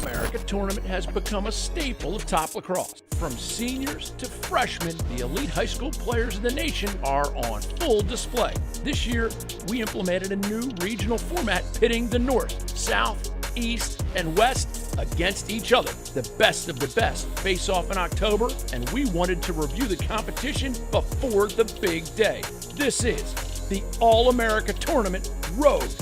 All-America tournament has become a staple of top lacrosse. From seniors to freshmen, the elite high school players in the nation are on full display. This year, we implemented a new regional format pitting the North, South, East, and West against each other. The best of the best face off in October, and we wanted to review the competition before the big day. This is the All-America Tournament Road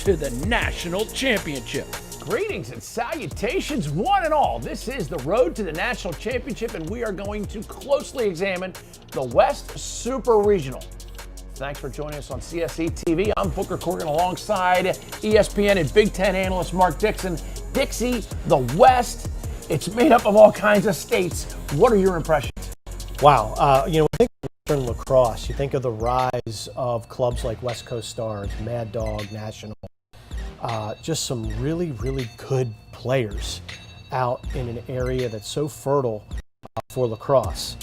to the National Championship. Greetings and salutations, one and all. This is the Road to the National Championship, and we are going to closely examine the West Super Regional. Thanks for joining us on CSE TV. I'm Booker Corrigan alongside ESPN and Big Ten analyst Mark Dixon. Dixie, the West, it's made up of all kinds of states. What are your impressions? Wow. When you think of Western lacrosse, you think of the rise of clubs like West Coast Stars, Mad Dog, National, just some really, really good players out in an area that's so fertile for lacrosse.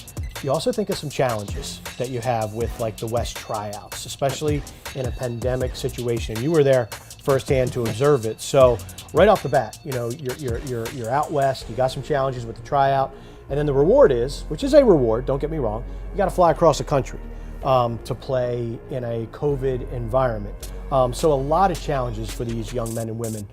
You also think of some challenges that you have with like the West tryouts, especially in a pandemic situation. You were there firsthand to observe it. So right off the bat, you're out West, you got some challenges with the tryout, and then the reward is, which is a reward, don't get me wrong, you got to fly across the country to play in a COVID environment. So a lot of challenges for these young men and women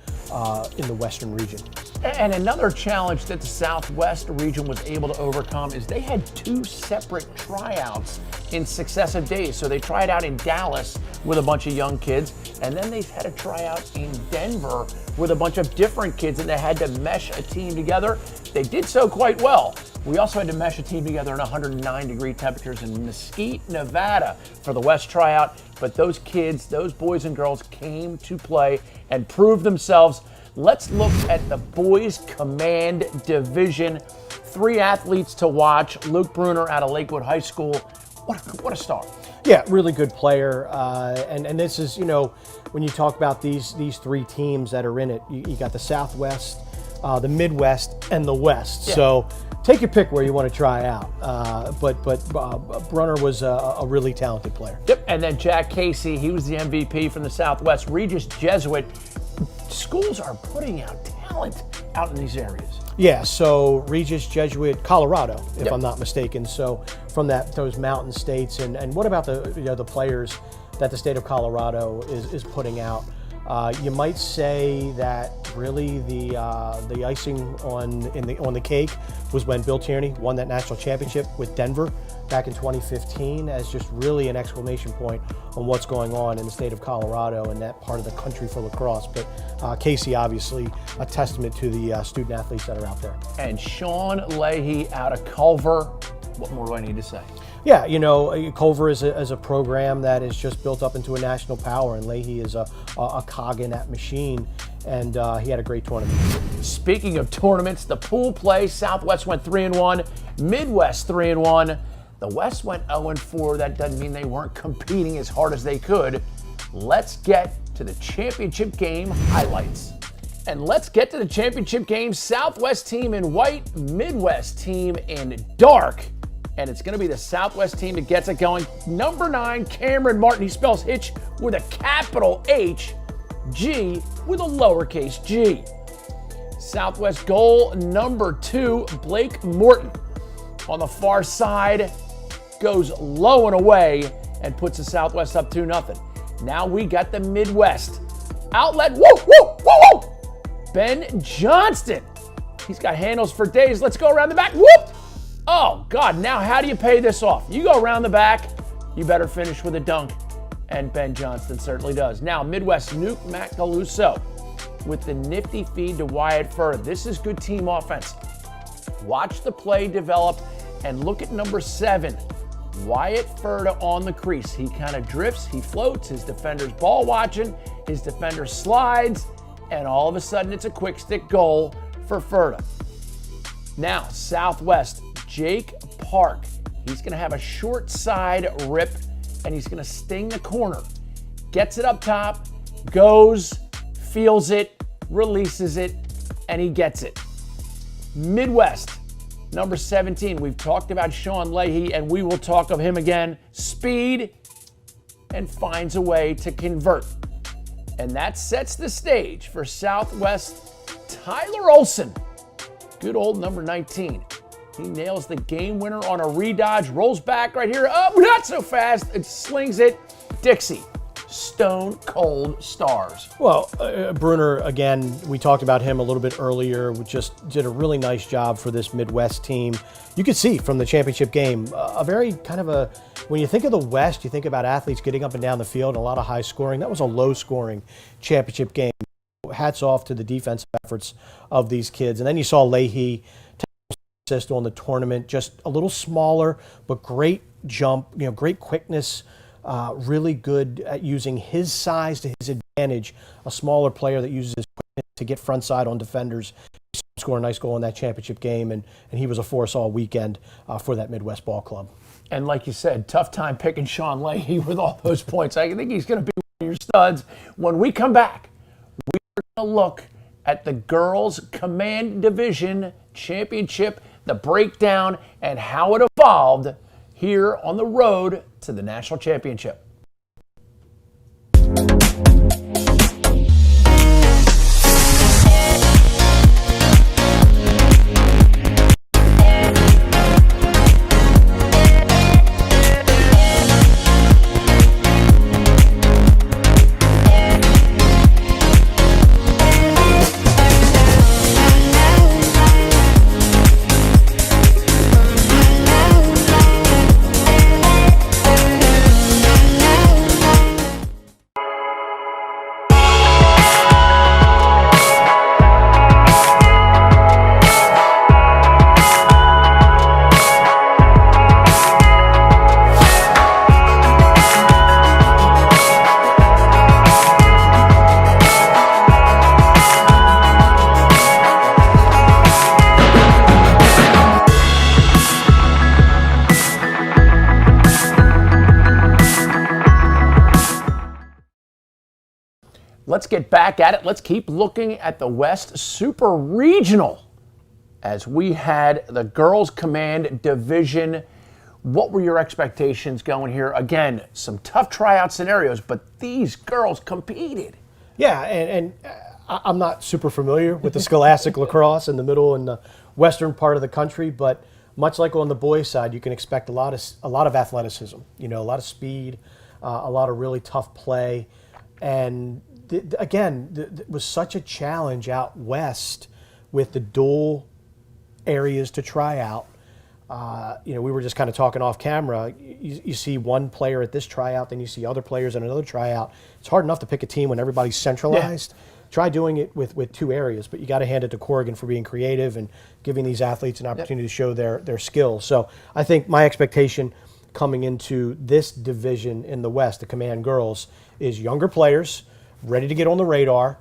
in the Western region. And another challenge that the Southwest region was able to overcome is they had two separate tryouts in successive days. So they tried out in Dallas with a bunch of young kids, and then they had a tryout in Denver with a bunch of different kids, and they had to mesh a team together. They did so quite well. We also had to mesh a team together in 109-degree temperatures in Mesquite, Nevada for the West tryout. But those kids, those boys and girls came to play and prove themselves. Let's look at the boys command division. 3 athletes to watch. Luke Bruner out of Lakewood High School. What a star. Yeah, really good player. And this is, when you talk about these 3 teams that are in it, you got the Southwest, the Midwest, and the West. Yeah. So take your pick where you want to try out. But Brunner was a really talented player. Yep, and then Jack Casey, he was the MVP from the Southwest. Regis Jesuit. Schools are putting out talent out in these areas. Yeah, so Regis Jesuit, Colorado, if I'm not mistaken. So from those mountain states, and what about the players that the state of Colorado is putting out? You might say that really the icing on the cake was when Bill Tierney won that national championship with Denver back in 2015, as just really an exclamation point on what's going on in the state of Colorado and that part of the country for lacrosse. But Casey, obviously, a testament to the student athletes that are out there. And Sean Leahy out of Culver. What more do I need to say? Yeah, Culver is a program that is just built up into a national power, and Leahy is a cog in that machine, and he had a great tournament. Speaking of tournaments, the pool play, Southwest went 3-1, Midwest 3-1. The West went 0-4. That doesn't mean they weren't competing as hard as they could. Let's get to the championship game highlights. And let's get to the championship game. Southwest team in white, Midwest team in dark. And it's going to be the Southwest team that gets it going. Number 9, Cameron Martin. He spells Hitch with a capital H, G with a lowercase g. Southwest goal number 2, Blake Morton. On the far side, goes low and away and puts the Southwest up 2-0. Now we got the Midwest. Outlet, woo, woo, woo, woo! Ben Johnston. He's got handles for days. Let's go around the back. Whoop! Oh, God, now how do you pay this off? You go around the back, you better finish with a dunk. And Ben Johnston certainly does. Now, Midwest, Nuke Macaluso with the nifty feed to Wyatt Furr. This is good team offense. Watch the play develop and look at number 7, Wyatt Furda on the crease. He kind of drifts, he floats, his defender's ball watching, his defender slides, and all of a sudden it's a quick stick goal for Furda. Now, Southwest, Jake Park. He's going to have a short side rip, and he's going to sting the corner. Gets it up top, goes, feels it, releases it, and he gets it. Midwest, number 17. We've talked about Sean Leahy, and we will talk of him again. Speed, and finds a way to convert. And that sets the stage for Southwest Tyler Olson, good old number 19. He nails the game winner on a redodge, rolls back right here. Oh, not so fast. It slings it. Dixie, stone cold stars. Well, Bruner, again, we talked about him a little bit earlier. We just did a really nice job for this Midwest team. You could see from the championship game, a very kind of a, when you think of the West, you think about athletes getting up and down the field, and a lot of high scoring. That was a low scoring championship game. Hats off to the defensive efforts of these kids. And then you saw Leahy assist on the tournament, just a little smaller, but great jump, great quickness, really good at using his size to his advantage, a smaller player that uses his quickness to get front side on defenders, score a nice goal in that championship game, and he was a force all weekend for that Midwest ball club. And like you said, tough time picking Sean Leahy with all those points. I think he's going to be one of your studs. When we come back, we're going to look at the Girls Command Division Championship, the breakdown, and how it evolved here on the road to the national championship. Let's get back at it. Let's keep looking at the West Super Regional as we had the Girls Command Division. What were your expectations going here? Again, some tough tryout scenarios, but these girls competed. Yeah, and I'm not super familiar with the Scholastic lacrosse in the middle and the western part of the country, but much like on the boys' side, you can expect a lot of athleticism, a lot of speed, a lot of really tough play, and it was such a challenge out west with the dual areas to try out. We were just kind of talking off camera. You see one player at this tryout, then you see other players at another tryout. It's hard enough to pick a team when everybody's centralized. Yeah. Try doing it with two areas, but you got to hand it to Corrigan for being creative and giving these athletes an opportunity to show their skills. So I think my expectation coming into this division in the West, the Command Girls, is younger players ready to get on the radar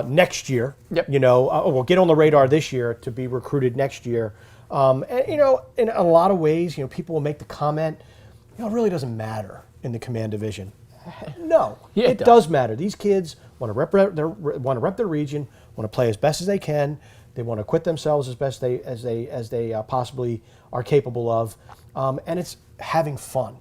next year. Yep. We'll get on the radar this year to be recruited next year. And in a lot of ways, people will make the comment, it really doesn't matter in the Command Division. No, it does matter. These kids want to rep their region, want to play as best as they can. They want to acquit themselves as best as they possibly are capable of, and it's having fun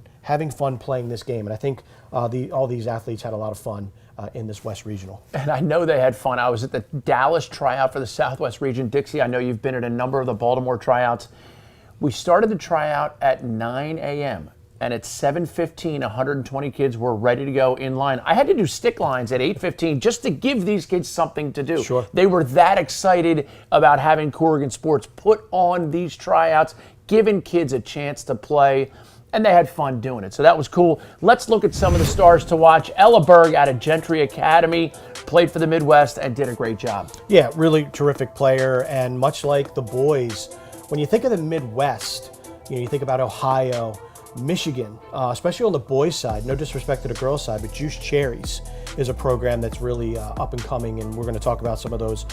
playing this game. And I think all these athletes had a lot of fun in this West Regional. And I know they had fun. I was at the Dallas tryout for the Southwest Region. Dixie, I know you've been at a number of the Baltimore tryouts. We started the tryout at 9 a.m. and at 7:15, 120 kids were ready to go in line. I had to do stick lines at 8:15 just to give these kids something to do. Sure. They were that excited about having Corrigan Sports put on these tryouts, giving kids a chance to play. And they had fun doing it. So that was cool. Let's look at some of the stars to watch. Ella Berg out of Gentry Academy played for the Midwest and did a great job. Yeah, really terrific player. And much like the boys, when you think of the Midwest, you think about Ohio, Michigan, especially on the boys' side, no disrespect to the girls' side, but Juice Cherries is a program that's really up and coming, and we're going to talk about some of those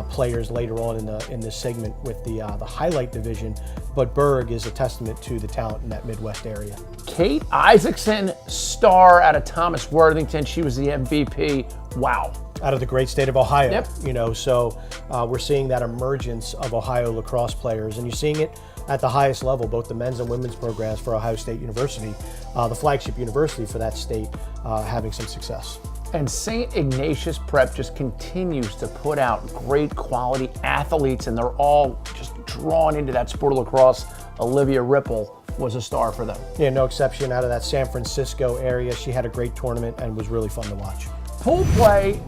players later on in this segment with the highlight division. But Berg is a testament to the talent in that Midwest area. Kate Isaacson, star out of Thomas Worthington. She was the MVP. Wow. Out of the great state of Ohio. Yep. So we're seeing that emergence of Ohio lacrosse players, and you're seeing it at the highest level, both the men's and women's programs for Ohio State University, the flagship university for that state, having some success. And St. Ignatius Prep just continues to put out great quality athletes, and they're all just drawn into that sport of lacrosse. Olivia Ripple was a star for them. Yeah, no exception out of that San Francisco area. She had a great tournament and was really fun to watch. Pool play,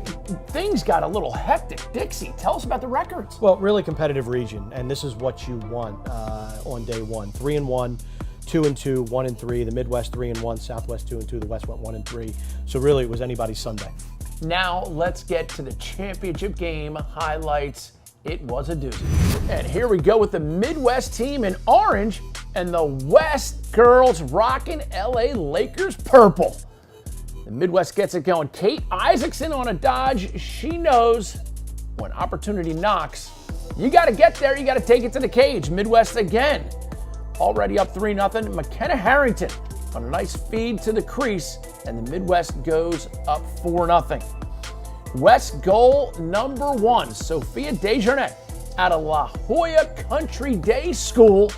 things got a little hectic. Dixie, tell us about the records. Well, really competitive region, and this is what you want on day one. 3-1, 2-2, 1-3. The Midwest 3-1, Southwest 2-2. The West went 1-3. So really, it was anybody's Sunday. Now let's get to the championship game highlights. It was a doozy. And here we go with the Midwest team in orange and the West girls rocking LA Lakers purple. The Midwest gets it going. Kate Isaacson on a dodge. She knows when opportunity knocks, you got to get there. You got to take it to the cage. Midwest again. Already up 3-0. McKenna Harrington on a nice feed to the crease, and the Midwest goes up 4-0. West goal number 1, Sophia Desjardins out of La Jolla Country Day School.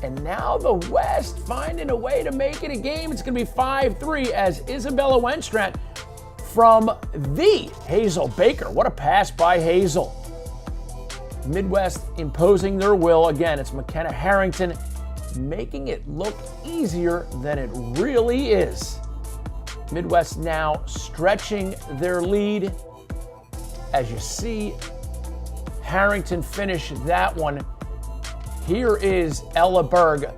And now the West finding a way to make it a game. It's going to be 5-3 as Isabella Wenstrat from the Hazel Baker. What a pass by Hazel. Midwest imposing their will. Again, it's McKenna Harrington making it look easier than it really is. Midwest now stretching their lead. As you see, Harrington finish that one. Here is Ella Berg.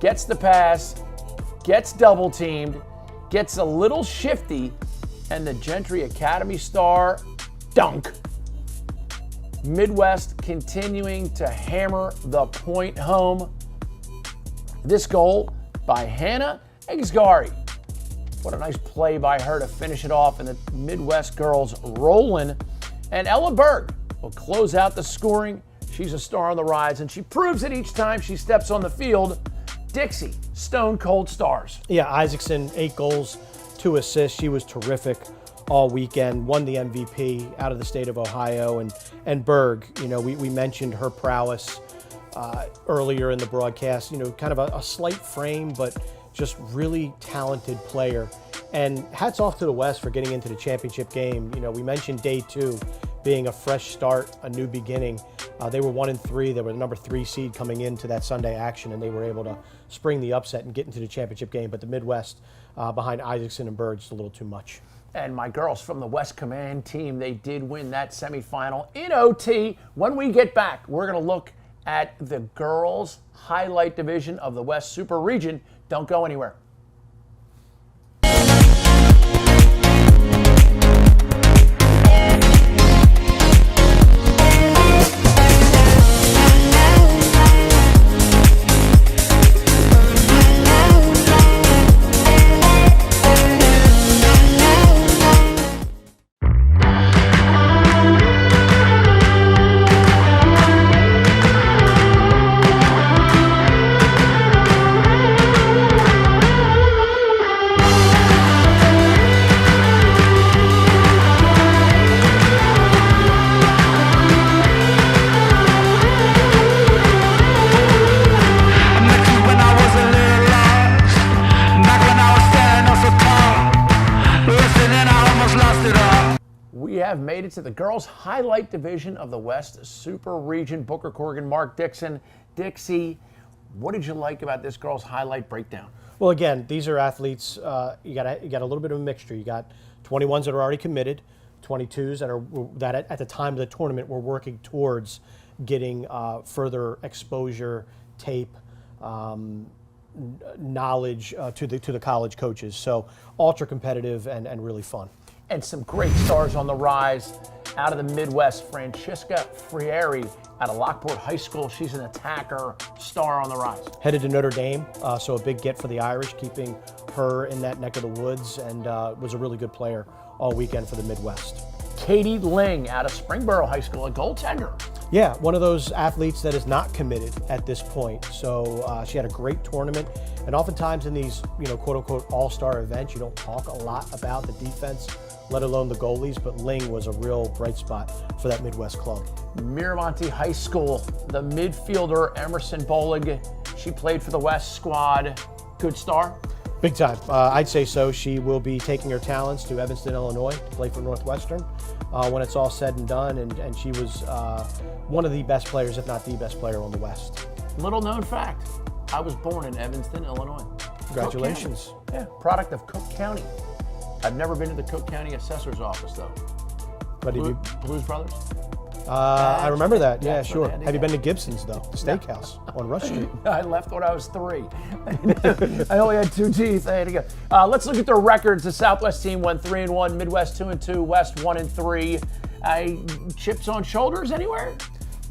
Gets the pass, gets double teamed, gets a little shifty, and the Gentry Academy star dunk. Midwest continuing to hammer the point home. This goal by Hannah Exgari. What a nice play by her to finish it off, and the Midwest girls rolling. And Ella Berg will close out the scoring. She's a star on the rise, and she proves it each time she steps on the field. Dixie, stone cold stars. Yeah, Isaacson, 8 goals, 2 assists. She was terrific all weekend, won the MVP out of the state of Ohio. And Berg, you know, we mentioned her prowess earlier in the broadcast, you know, kind of a slight frame, but just really talented player. And hats off to the West for getting into the championship game. You know, we mentioned day 2 being a fresh start, a new beginning. They were 1-3. They were the number 3 seed coming into that Sunday action, and they were able to spring the upset and get into the championship game. But the Midwest behind Isaacson and Berg, just a little too much. And my girls from the West Command team, they did win that semifinal in OT. When we get back, we're going to look at the girls' highlight division of the West Super Region. Don't go anywhere. Made it to the girls' highlight division of the West Super Region. Booker Corrigan, Mark Dixon. Dixie, what did you like about this girls' highlight breakdown? Well, again, these are athletes. You got a little bit of a mixture. You got 21s that are already committed, 22s that at the time of the tournament were working towards getting further exposure, tape, knowledge to the college coaches. So ultra competitive and really fun. And some great stars on the rise out of the Midwest. Francisca Frieri out of Lockport High School. She's an attacker, star on the rise. Headed to Notre Dame, so a big get for the Irish, keeping her in that neck of the woods, and was a really good player all weekend for the Midwest. Katie Ling out of Springboro High School, a goaltender. Yeah, one of those athletes that is not committed at this point. So she had a great tournament. And oftentimes in these, quote-unquote all-star events, you don't talk a lot about the defense, let alone the goalies, but Ling was a real bright spot for that Midwest club. Miramonte High School, the midfielder Emerson Bolig, she played for the West squad. Good star? Big time. I'd say so. She will be taking her talents to Evanston, Illinois to play for Northwestern when it's all said and done. And she was one of the best players, if not the best player on the West. Little known fact, I was born in Evanston, Illinois. Congratulations. Cook County. Yeah, product of Cook County. I've never been to the Cook County Assessor's Office, though. But Blues Brothers? I remember that. Yeah, That's sure. what they Have you did. been to Gibson's, though? The steakhouse on Rush Street. I left when I was 3. I only had 2 teeth. I had to go. Let's look at their records. The Southwest team went 3-1, Midwest 2-2, West 1-3. Chips on shoulders anywhere?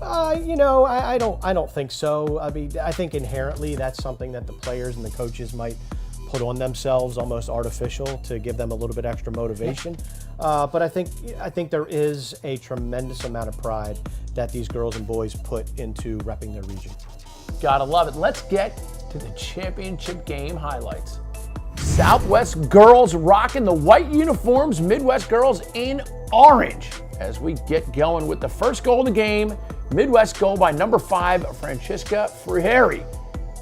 I don't think so. I mean, I think inherently that's something that the players and the coaches might put on themselves, almost artificial, to give them a little bit extra motivation. But I think there is a tremendous amount of pride that these girls and boys put into repping their region. Gotta love it. Let's get to the championship game highlights. Southwest girls rocking the white uniforms, Midwest girls in orange. As we get going with the first goal in the game, Midwest goal by number 5, Francisca Frieri.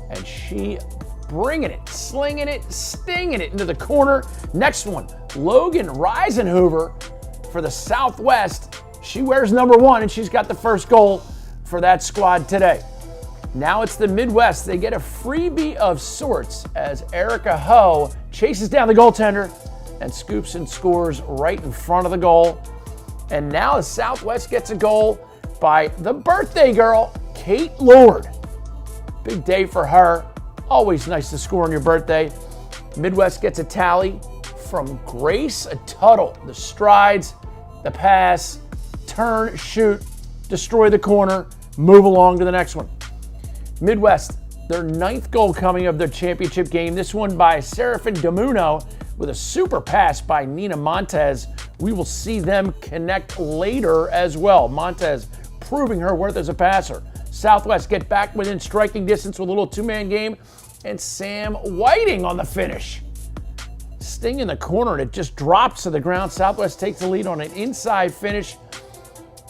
And she bringing it, slinging it, stinging it into the corner. Next one, Logan Reisenhoover for the Southwest. She wears number 1, and she's got the first goal for that squad today. Now it's the Midwest. They get a freebie of sorts as Erica Ho chases down the goaltender and scoops and scores right in front of the goal. And now the Southwest gets a goal by the birthday girl, Kate Lord. Big day for her. Always nice to score on your birthday. Midwest gets a tally from Grace Tuttle. The strides, the pass, turn, shoot, destroy the corner, move along to the next one. Midwest, their 9th goal coming of their championship game. This one by Serafin Demuno with a super pass by Nina Montez. We will see them connect later as well. Montez proving her worth as a passer. Southwest get back within striking distance with a little 2-man game, and Sam Whiting on the finish. Sting in the corner, and it just drops to the ground. Southwest takes the lead on an inside finish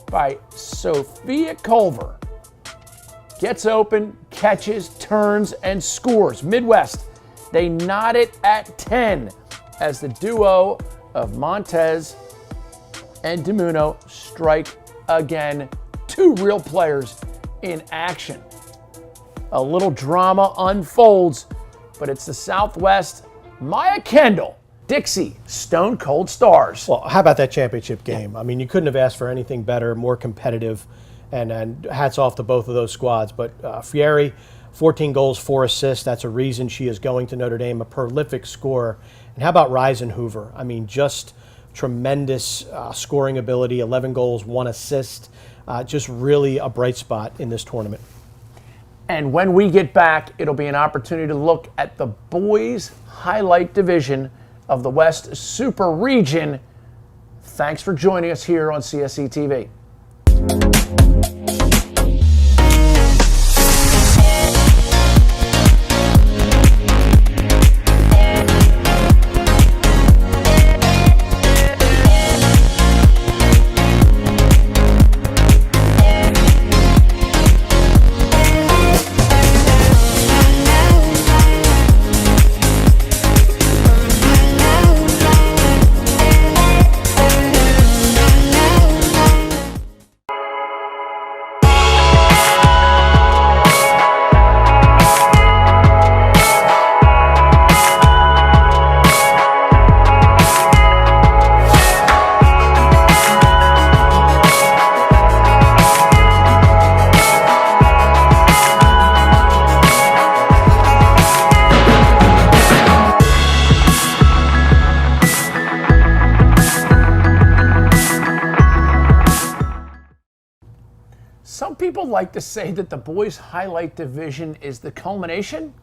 by Sophia Culver. Gets open, catches, turns, and scores. Midwest, they knot it at 10 as the duo of Montez and Demuno strike again. 2 real players in action. A little drama unfolds, but it's the Southwest, Maya Kendall, Dixie, Stone Cold Stars. Well, how about that championship game? I mean, you couldn't have asked for anything better, more competitive, and hats off to both of those squads. But Frieri, 14 goals, 4 assists. That's a reason she is going to Notre Dame, a prolific scorer. And how about Reisenhoover? I mean, just tremendous scoring ability, 11 goals, 1 assist. Just really a bright spot in this tournament. And when we get back, it'll be an opportunity to look at the boys' highlight division of the West Super Region. Thanks for joining us here on CSE TV. Some people like to say that the boys' highlight division is the culmination.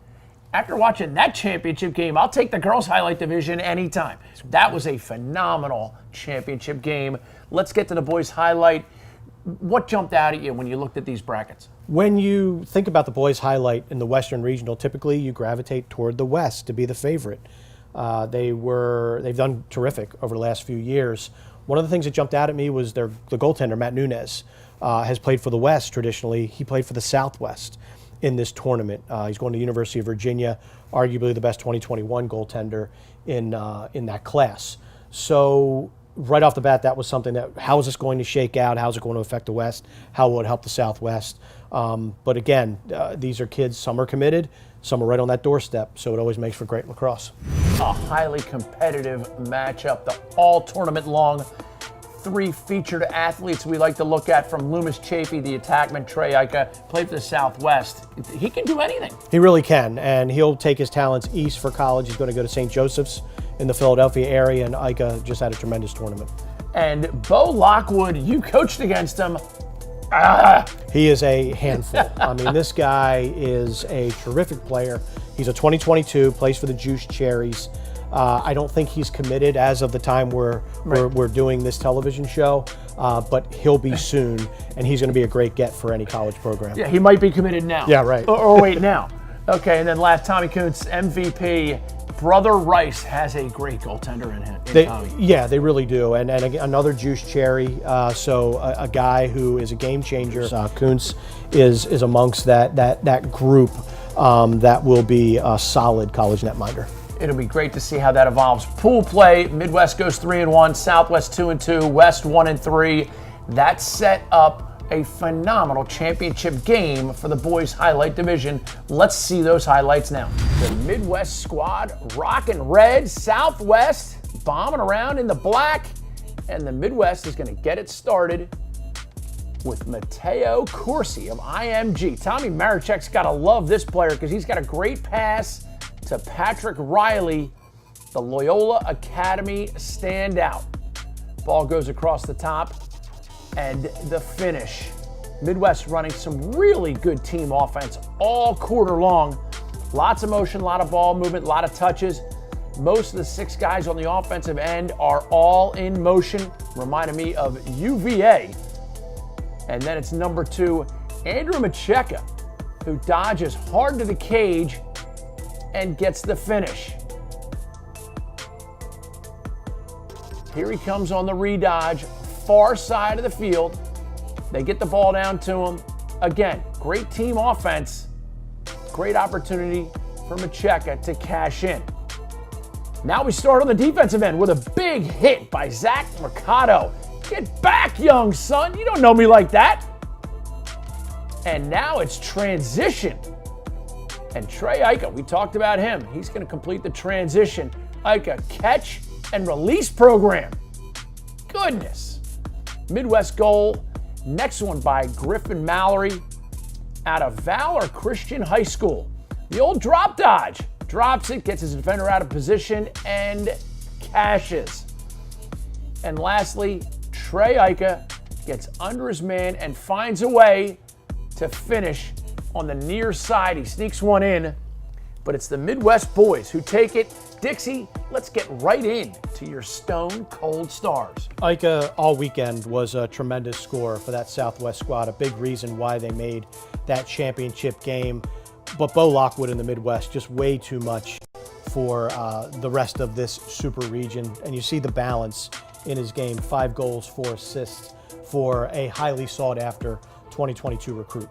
After watching that championship game, I'll take the girls' highlight division anytime. That was a phenomenal championship game. Let's get to the boys' highlight. What jumped out at you when you looked at these brackets? When you think about the boys' highlight in the Western Regional, typically you gravitate toward the West to be the favorite. They've done terrific over the last few years. One of the things that jumped out at me was the goaltender, Matt Nunez, has played for the West traditionally. He played for the Southwest. in this tournament. He's going to the University of Virginia, arguably the best 2021 goaltender in that class. So right off the bat, that was something that, how is this going to shake out? How is it going to affect the West? How will it help the Southwest? But again, these are kids, some are committed, some are right on that doorstep, so it always makes for great lacrosse. A highly competitive matchup, the all tournament long. 3 featured athletes we like to look at, from Loomis Chafee, the attackman. Trey Ika played for the Southwest. He can do anything. He really can, and he'll take his talents east for college. He's going to go to St. Joseph's in the Philadelphia area, and Ika just had a tremendous tournament. And Bo Lockwood, you coached against him. He is a handful. I mean, this guy is a terrific player. He's a 2022, plays for the Juice Cherries. I don't think he's committed as of the time we're doing this television show, but he'll be soon, and he's going to be a great get for any college program. Yeah, he might be committed now. Yeah, right. Or wait, now. Okay, and then last, Tommy Kuntz, MVP. Brother Rice has a great goaltender in him. Tommy. Yeah, they really do. And again, another Juice Cherry, so a guy who is a game changer. Kuntz is amongst that group that will be a solid college netminder. It'll be great to see how that evolves. Pool play, Midwest goes 3-1, Southwest 2-2, West 1-3. That set up a phenomenal championship game for the boys highlight division. Let's see those highlights now. The Midwest squad rocking red, Southwest bombing around in the black, and the Midwest is going to get it started with Mateo Corsi of IMG. Tommy Marichek's got to love this player because he's got a great pass to Patrick Riley, the Loyola Academy standout. Ball goes across the top, and the finish. Midwest running some really good team offense all quarter long. Lots of motion, a lot of ball movement, a lot of touches. Most of the 6 guys on the offensive end are all in motion. Reminded me of UVA. And then it's number 2, Andrew Macheka, who dodges hard to the cage and gets the finish. Here he comes on the redodge, far side of the field. They get the ball down to him. Again, great team offense. Great opportunity for Macheka to cash in. Now we start on the defensive end with a big hit by Zach Mercado. Get back, young son. You don't know me like that. And now it's transition. And Trey Ika, we talked about him. He's going to complete the transition. Ika, catch and release program. Goodness. Midwest goal. Next one by Griffin Mallory out of Valor Christian High School. The old drop dodge. Drops it, gets his defender out of position, and cashes. And lastly, Trey Ika gets under his man and finds a way to finish on the near side. He sneaks one in, but it's the Midwest boys who take it. Dixie, let's get right in to your Stone Cold Stars. Ika all weekend was a tremendous scorer for that Southwest squad, a big reason why they made that championship game. But Bo Lockwood in the Midwest, just way too much for the rest of this super region. And you see the balance in his game, 5 goals, 4 assists for a highly sought after 2022 recruit.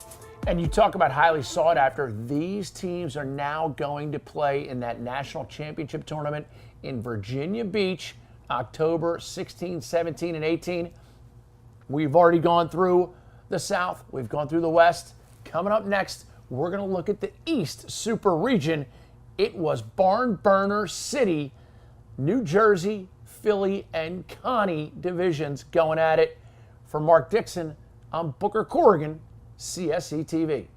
And you talk about highly sought after. These teams are now going to play in that national championship tournament in Virginia Beach, October 16, 17, and 18. We've already gone through the South. We've gone through the West. Coming up next, we're going to look at the East Super Region. It was Barn Burner City, New Jersey, Philly, and Connie divisions going at it. For Mark Dixon, I'm Booker Corrigan, CSC TV.